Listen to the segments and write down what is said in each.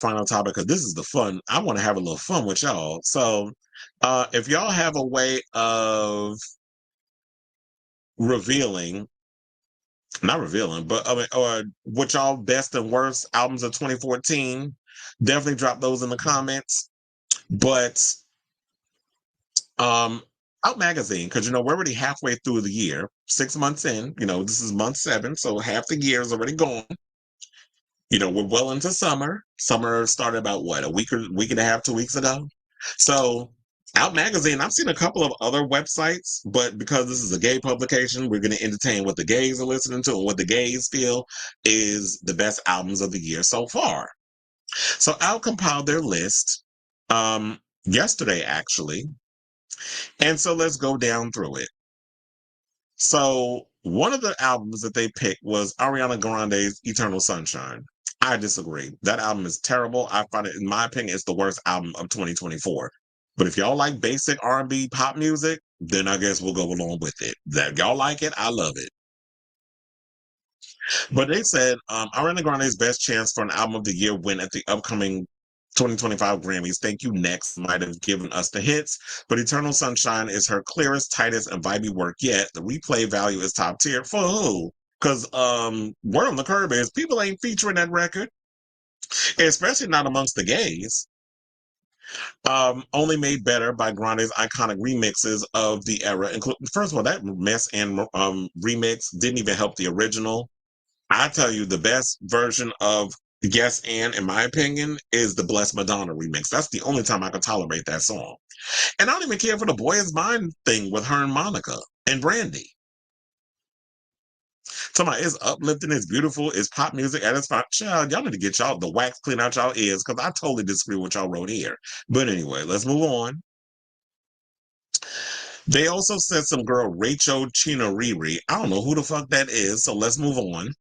final topic because this is the fun. I want to have a little fun with y'all. So, if y'all have a way of revealing, not revealing, but I mean, or what y'all best and worst albums of 2014, definitely drop those in the comments. But um, Out Magazine, because we're already halfway through the year, 6 months in. This is month 7, so half the year is already gone. We're well into summer. Summer started about what, a week and a half, 2 weeks ago. So Out Magazine, I've seen a couple of other websites, but because this is a gay publication, we're going to entertain what the gays are listening to and what the gays feel is the best albums of the year so far. So Out compiled their list yesterday, actually. And so let's go down through it. So one of the albums that they picked was Ariana Grande's Eternal Sunshine. I disagree. That album is terrible. I find it, in my opinion, it's the worst album of 2024. But if y'all like basic R&B pop music, then I guess we'll go along with it. That y'all like it, I love it. But they said Ariana Grande's best chance for an album of the year win at the upcoming 2025 Grammys. Thank You Next might have given us the hits, but Eternal Sunshine is her clearest, tightest, and vibey work yet. The replay value is top tier. For who? Because word on the curb is people ain't featuring that record, especially not amongst the gays. Only made better by Grande's iconic remixes of the era. First of all, that mess and remix didn't even help the original. I tell you, the best version of Yes and, in my opinion, is the Bless Madonna remix. That's the only time I can tolerate that song. And I don't even care for the Boy Is Mine thing with her and Monica and Brandy. Somebody is uplifting, it's beautiful, it's pop music at its fine. Child, y'all need to get y'all the wax clean out y'all ears because I totally disagree with what y'all wrote here. But anyway, let's move on. They also said some girl, Rachel Chino-Riri. I don't know who the fuck that is, so let's move on.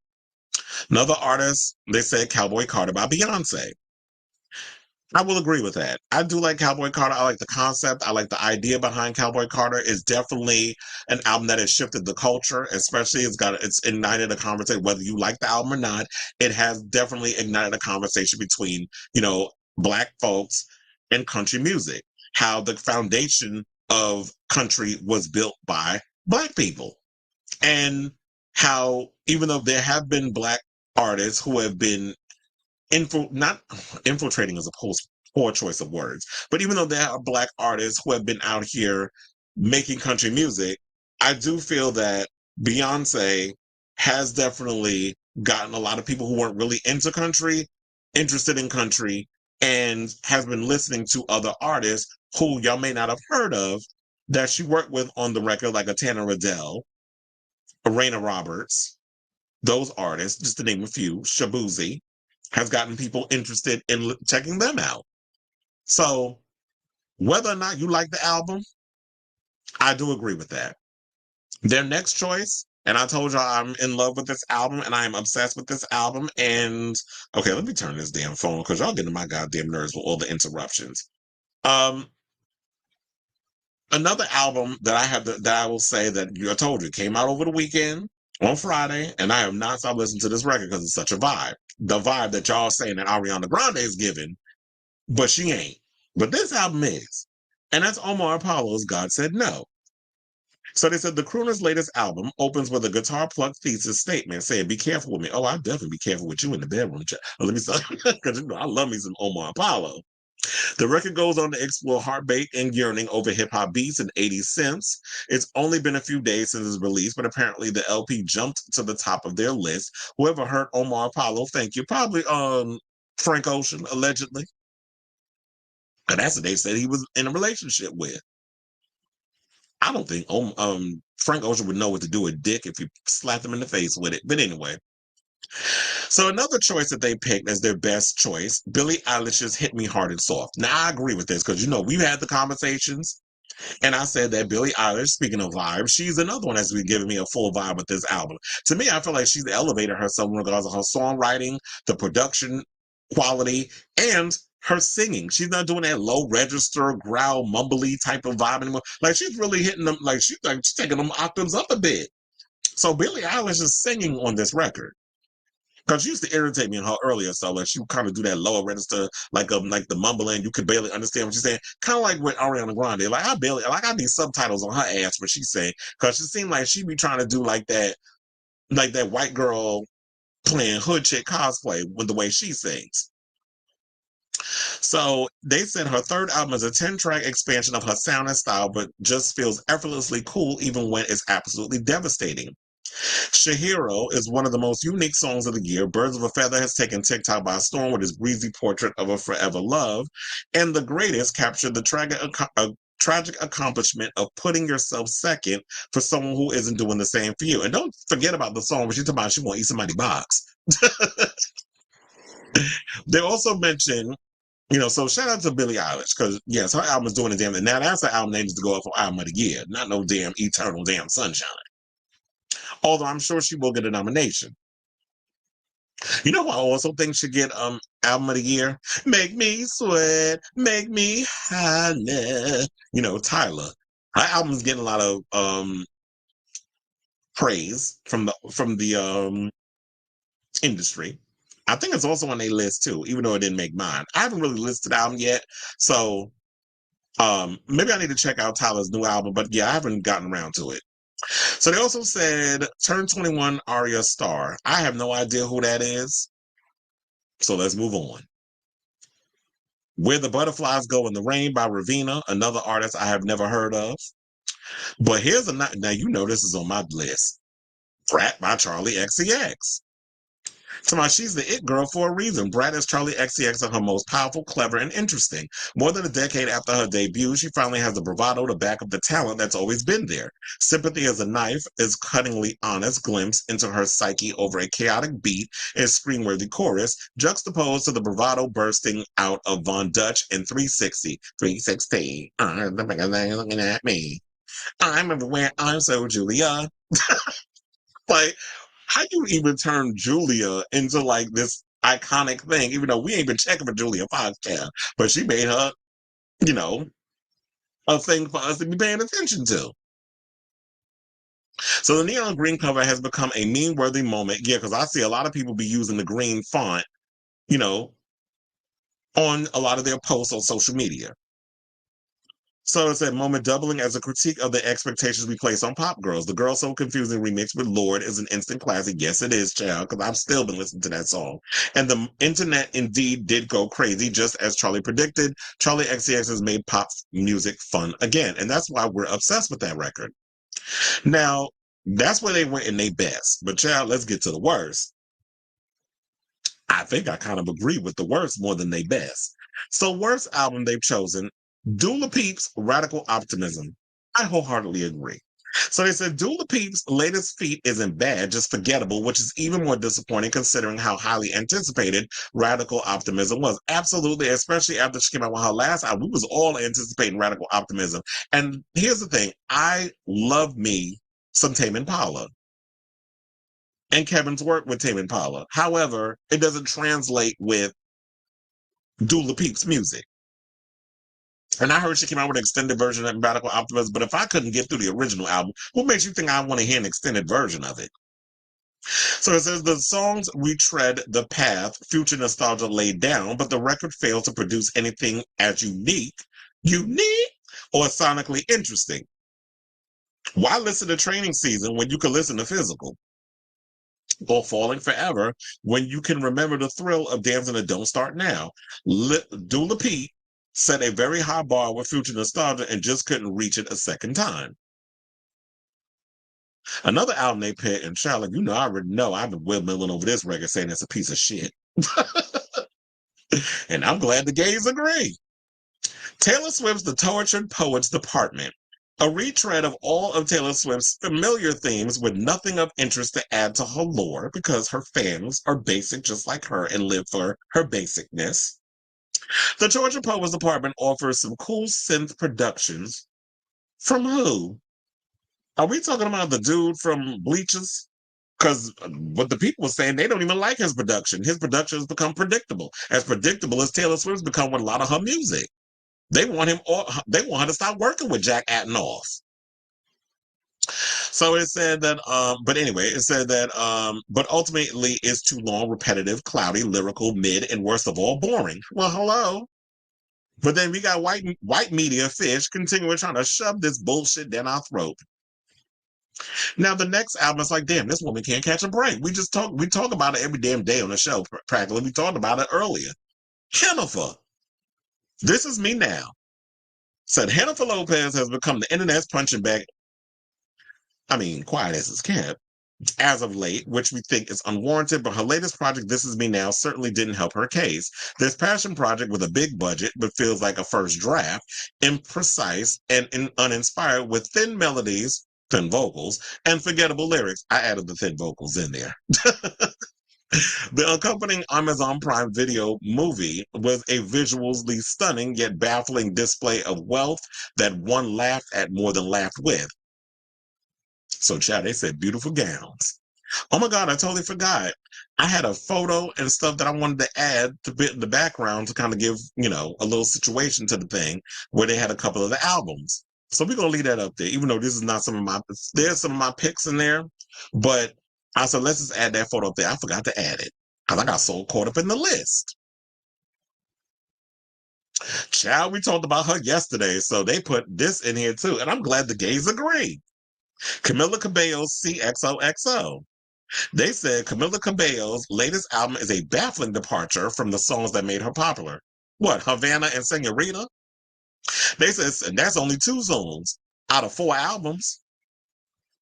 Another artist, they said Cowboy Carter by Beyonce. I will agree with that. I do like Cowboy Carter. I like the concept. I like the idea behind Cowboy Carter. It's definitely an album that has shifted the culture, especially it's ignited a conversation, whether you like the album or not. It has definitely ignited a conversation between, Black folks and country music, how the foundation of country was built by Black people. And how, even though there have been Black artists who have been not infiltrating is a poor choice of words, but even though there are Black artists who have been out here making country music, I do feel that Beyonce has definitely gotten a lot of people who weren't really into country interested in country and has been listening to other artists who y'all may not have heard of that she worked with on the record, like a Tanner Adele, Raina Roberts, those artists, just to name a few, Shabuzi, has gotten people interested in checking them out. So whether or not you like the album, I do agree with that. Their next choice, and I told y'all I'm in love with this album and I am obsessed with this album. And okay, let me turn this damn phone because y'all getting my goddamn nerves with all the interruptions. Um, Another album that I will say that I told you came out over the weekend on Friday, and I have not stopped listening to this record because it's such a vibe. The vibe that y'all saying that Ariana Grande is giving, but she ain't. But this album is. And that's Omar Apollo's God Said No. So they said the crooner's latest album opens with a guitar pluck thesis statement saying, "Be careful with me." Oh, I'll definitely be careful with you in the bedroom. Let me start, because I love me some Omar Apollo. The record goes on to explore heartbreak and yearning over hip hop beats and 80s synths. It's only been a few days since its release, but apparently the LP jumped to the top of their list. Whoever heard Omar Apollo, thank you. Probably Frank Ocean, allegedly. And that's what they said he was in a relationship with. I don't think Frank Ocean would know what to do with Dick if you slapped him in the face with it. But anyway. So another choice that they picked as their best choice, Billie Eilish's Hit Me Hard and Soft. Now I agree with this because we've had the conversations and I said that Billie Eilish, speaking of vibes, she's another one that's been giving me a full vibe with this album. To me, I feel like she's elevated herself in regards to her songwriting, the production quality, and her singing. She's not doing that low register, growl, mumbly type of vibe anymore. Like she's really hitting them, like she's taking them octaves up a bit. So Billie Eilish is singing on this record. Because she used to irritate me in her earlier stuff. Like she would kind of do that lower register, like the mumbling. You could barely understand what she's saying. Kind of like with Ariana Grande. Like I need subtitles on her ass what she's saying. Because she seemed like she be trying to do like that white girl playing hood chick cosplay with the way she sings. So they said her third album is a 10-track expansion of her sound and style, but just feels effortlessly cool even when it's absolutely devastating. Shihiro is one of the most unique songs of the year. Birds of a Feather has taken TikTok by storm with his breezy portrait of a forever love. And The Greatest captured the tragic accomplishment of putting yourself second for someone who isn't doing the same for you. And don't forget about the song where she's talking about she want to eat somebody's box. They also mentioned, so shout out to Billie Eilish, because yes, her album is doing the damn thing. Now that's an album that needs to go up for album of the year, not no damn Eternal Damn Sunshine. Although I'm sure she will get a nomination. You know who I also think should get album of the year? Make Me Sweat, Make Me Holler. Tyler. Her album's getting a lot of praise from the industry. I think it's also on their list too, even though it didn't make mine. I haven't really listened to the album yet, so maybe I need to check out Tyler's new album. But yeah, I haven't gotten around to it. So they also said Turn 21 Arya Starr. I have no idea who that is. So let's move on. Where the Butterflies Go in the Rain by Raveena, another artist I have never heard of. But here's now this is on my list. Brat by Charli XCX. She's the it girl for a reason. Brat is Charli XCX at her most powerful, clever, and interesting. More than a decade after her debut, she finally has the bravado to back up the talent that's always been there. Sympathy as a Knife is cuttingly honest glimpse into her psyche over a chaotic beat and scream-worthy chorus, juxtaposed to the bravado bursting out of Von Dutch in 360. 360, the bigger thing looking at me. I'm everywhere, I'm so Julia. Like, how you even turn Julia into like this iconic thing, even though we ain't been checking for Julia Foxtail, but she made her, a thing for us to be paying attention to. So the neon green cover has become a meme-worthy moment. Yeah, because I see a lot of people be using the green font, on a lot of their posts on social media. So it's a moment doubling as a critique of the expectations we place on pop girls. The Girl So Confusing remix with Lorde is an instant classic. Yes, it is, child, because I've still been listening to that song. And the internet indeed did go crazy, just as Charli predicted. Charli XCX has made pop music fun again, and that's why we're obsessed with that record. Now, that's where they went in their best. But child, let's get to the worst. I think I kind of agree with the worst more than they best. So worst album they've chosen, Dula Peep's Radical Optimism. I wholeheartedly agree. So they said Dula Peep's latest feat isn't bad, just forgettable, which is even more disappointing considering how highly anticipated Radical Optimism was. Absolutely, especially after she came out with her last album. We was all anticipating Radical Optimism. And here's the thing. I love me some Tame Impala and Kevin's work with Tame Impala. However, it doesn't translate with Dula Peep's music. And I heard she came out with an extended version of Radical Optimism, but if I couldn't get through the original album, what makes you think I want to hear an extended version of it? So it says the songs retread the path future nostalgia laid down, but the record failed to produce anything as unique, or sonically interesting. Why listen to Training Season when you can listen to Physical? Or Falling Forever when you can remember the thrill of dancing to Don't Start Now? Dula Peep set a very high bar with future nostalgia and just couldn't reach it a second time. Another album they picked, and Charlotte, I already know I've been windmilling over this record saying it's a piece of shit. And I'm glad the gays agree. Taylor Swift's The Tortured Poets Department. A retread of all of Taylor Swift's familiar themes with nothing of interest to add to her lore because her fans are basic just like her and live for her basicness. The Tortured Poets Department offers some cool synth productions. From who? Are we talking about the dude from Bleachers? Because what the people were saying, they don't even like his production. His production has become predictable. As predictable as Taylor Swift's become with a lot of her music. They want her to stop working with Jack Antonoff. So it said that, but anyway, it said that, but ultimately it's too long, repetitive, cloudy, lyrical, mid, and worst of all, boring. Well, hello. But then we got white media fish continuing trying to shove this bullshit down our throat. Now the next album is like, damn, this woman can't catch a break. We talk about it every damn day on the show. Practically, we talked about it earlier. Jennifer, this is me now. Said Jennifer Lopez has become the internet's punching bag. I mean, quiet as it's kept. As of late, which we think is unwarranted, but her latest project, This Is Me Now, certainly didn't help her case. This passion project with a big budget, but feels like a first draft, imprecise and uninspired with thin melodies, thin vocals, and forgettable lyrics. I added the thin vocals in there. The accompanying Amazon Prime Video movie was a visually stunning yet baffling display of wealth that one laughed at more than laughed with. So, Chad, they said beautiful gowns. Oh my God, I totally forgot. I had a photo and stuff that I wanted to add to bit in the background to kind of give, a little situation to the thing where they had a couple of the albums. So we're gonna leave that up there, even though this is not there's some of my picks in there, but I said let's just add that photo up there. I forgot to add it because I got so caught up in the list. Child, we talked about her yesterday, so they put this in here too, and I'm glad the gays agree. Camila Cabello's CXOXO. They said Camila Cabello's latest album is a baffling departure from the songs that made her popular. What, Havana and Senorita? They said that's only 2 songs out of 4 albums.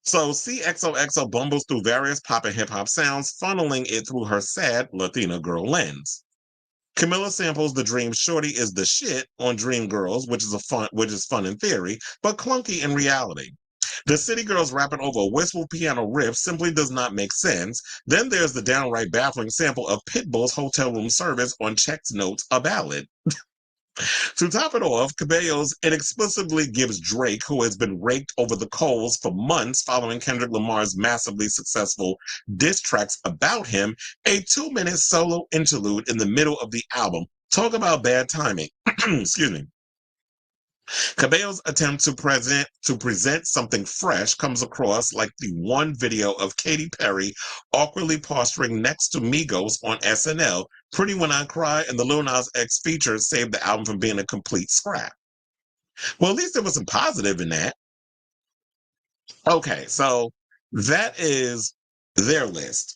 So CXOXO bumbles through various pop and hip hop sounds, funneling it through her sad Latina girl lens. Camilla samples the Dream Shorty is the shit on Dream Girls, which is fun in theory, but clunky in reality. The City Girls rapping over a wistful piano riff simply does not make sense. Then there's the downright baffling sample of Pitbull's Hotel Room Service on Check's Notes, a ballad. To top it off, Cabello's inexplicably gives Drake, who has been raked over the coals for months following Kendrick Lamar's massively successful diss tracks about him, a 2-minute solo interlude in the middle of the album. Talk about bad timing. Excuse me. Cabello's attempt to present something fresh comes across like the one video of Katy Perry awkwardly posturing next to Migos on SNL, Pretty When I Cry, and the Lil Nas X feature saved the album from being a complete scrap. Well, at least there was some positive in that. Okay, so that is their list.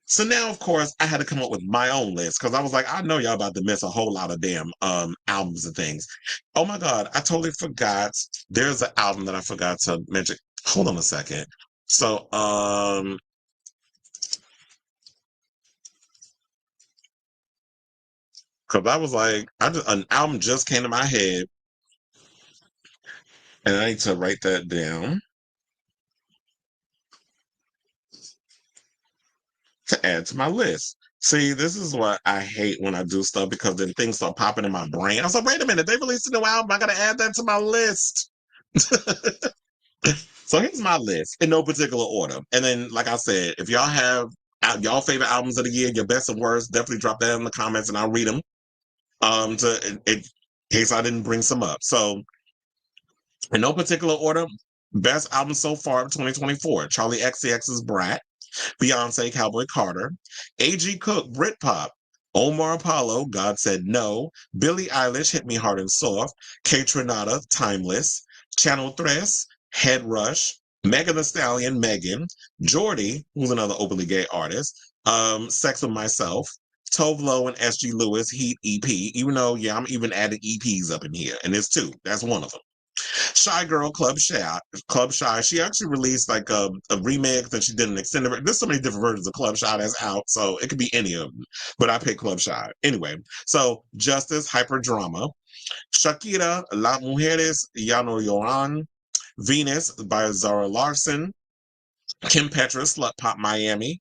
So now, of course, I had to come up with my own list because I was like, I know y'all about to miss a whole lot of damn albums and things. Oh my God, I totally forgot. There's an album that I forgot to mention. Hold on a second. So, because I was like, an album just came to my head, and I need to write that down to add to my list. See, this is what I hate when I do stuff because then things start popping in my brain. I was like, wait a minute, they released a new album. I gotta add that to my list. So here's my list in no particular order. And then, like I said, if y'all have y'all favorite albums of the year, your best and worst, definitely drop that in the comments and I'll read them. In case I didn't bring some up. So in no particular order, best album so far of 2024: Charlie XCX's Brat, Beyonce, Cowboy Carter, A.G. Cook, Britpop, Omar Apollo, God Said No, Billie Eilish, Hit Me Hard and Soft, Kaytranada, Timeless, Channel Tres, Head Rush, Megan Thee Stallion, Megan, Jordy, who's another openly gay artist, Sex with Myself, Tove Lo and S.G. Lewis, Heat EP, even though, yeah, I'm even adding EPs up in here, and there's 2. That's one of them. Shy Girl, Club Shy. Club Shy. She actually released like a remix that she did an extended. There's so many different versions of Club Shy that's out, so it could be any of them. But I picked Club Shy anyway. So Justice, Hyper Drama, Shakira, Las Mujeres Ya No Lloran, Venus by Zara Larson, Kim Petras, Slut Pop Miami,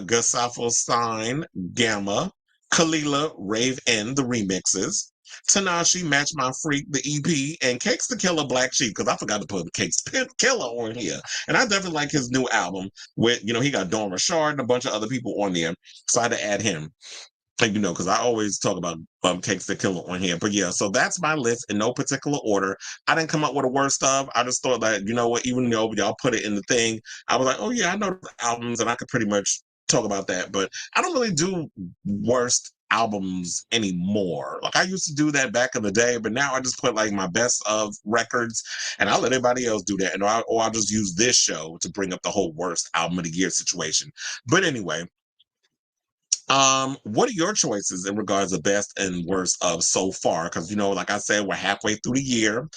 Gustavo Stein, Gamma, Kalila, Rave N, the remixes, Tanashi, Match My Freak, the EP, and Cakes the Killer, Black Sheep, because I forgot to put Cakes Killer on here. And I definitely like his new album with, he got Dawn Richard and a bunch of other people on there. So I had to add him. like, because I always talk about Cakes the Killer on here. But yeah, so that's my list in no particular order. I didn't come up with a worst of. I just thought that, you know what, even though y'all put it in the thing, I was like, oh yeah, I know the albums and I could pretty much talk about that. But I don't really do worst albums anymore. Like I used to do that back in the day, but now I just put like my best of records and I'll let everybody else do that. And I'll just use this show to bring up the whole worst album of the year situation. But anyway, what are your choices in regards to best and worst of so far? Because like I said, we're halfway through the year.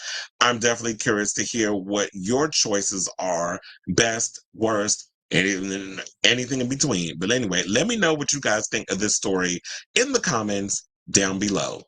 I'm definitely curious to hear what your choices are: best, worst, anything in between. But anyway, let me know what you guys think of this story in the comments down below.